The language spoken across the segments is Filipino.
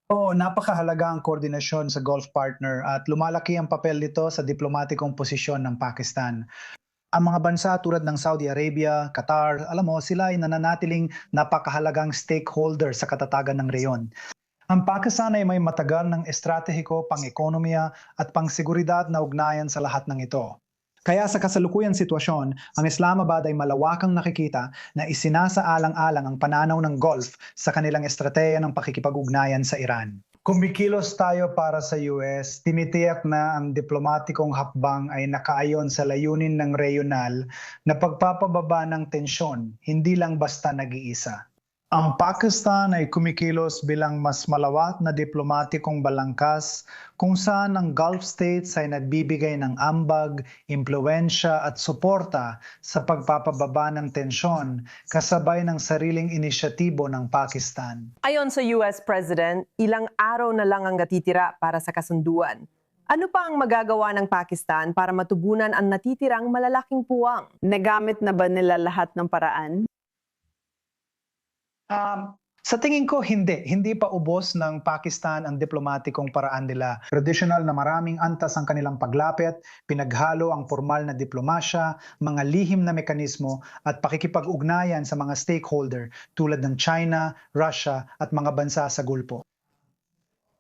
Oo, napakahalaga ang koordinasyon sa Gulf partner at lumalaki ang papel nito sa diplomatikong posisyon ng Pakistan. Ang mga bansa tulad ng Saudi Arabia, Qatar, alam mo, sila ay nananatiling napakahalagang stakeholder sa katatagan ng reyon. Ang Pakistan ay may matagal ng estratehiko, pang-ekonomiya at pang-seguridad na ugnayan sa lahat ng ito. Kaya sa kasalukuyang sitwasyon, ang Islamabad ay malawakang nakikita na isinasaalang-alang ang pananaw ng Gulf sa kanilang estratehiya ng pakikipag-ugnayan sa Iran. Kumikilos tayo para sa US, tinitiyak na ang diplomatikong hakbang ay nakaayon sa layunin ng regional na pagpapababa ng tensyon, hindi lang basta nag-iisa. Ang Pakistan ay kumikilos bilang mas malawak na diplomatikong balangkas kung saan ang Gulf states ay nagbibigay ng ambag, impluensya at suporta sa pagpapababa ng tensyon kasabay ng sariling inisyatibo ng Pakistan. Ayon sa US President, ilang araw na lang ang natitira para sa kasunduan. Ano pa ang magagawa ng Pakistan para matugunan ang natitirang malalaking puwang? Nagamit na ba nila lahat ng paraan? Sa tingin ko, hindi. Hindi pa ubos ng Pakistan ang diplomatikong paraan nila. Traditional na maraming antas ang kanilang paglapit, pinaghalo ang formal na diplomasya, mga lihim na mekanismo at pakikipag-ugnayan sa mga stakeholder tulad ng China, Russia at mga bansa sa Gulpo.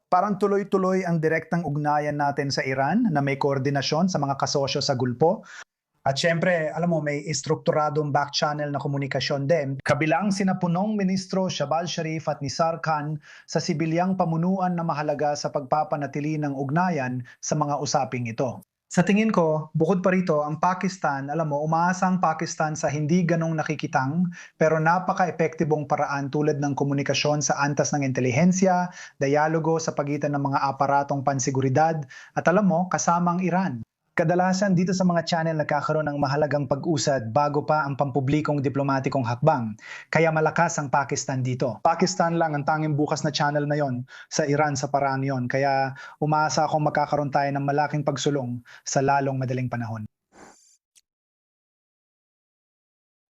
Parang tuloy-tuloy ang direktang ugnayan natin sa Iran na may koordinasyon sa mga kasosyo sa Gulpo. At syempre, alam mo, may istrukturadong back channel na komunikasyon din. Kabilang sina punong ministro Shahbaz Sharif at Nisar Khan sa sibilyang pamunuan na mahalaga sa pagpapanatili ng ugnayan sa mga usaping ito. Sa tingin ko, bukod pa rito, ang Pakistan, alam mo, umaasa ang Pakistan sa hindi ganong nakikitang pero napaka-epektibong paraan tulad ng komunikasyon sa antas ng intelihensya, dialogo sa pagitan ng mga aparatong pansiguridad at alam mo, kasama ang Iran. Kadalasan dito sa mga channel nagkakaroon ng mahalagang pag-usad bago pa ang pampublikong diplomatikong hakbang. Kaya malakas ang Pakistan dito. Pakistan lang ang tanging bukas na channel na yon sa Iran sa paraan yon. Kaya umaasa akong magkakaroon tayo ng malaking pagsulong sa lalong madaling panahon.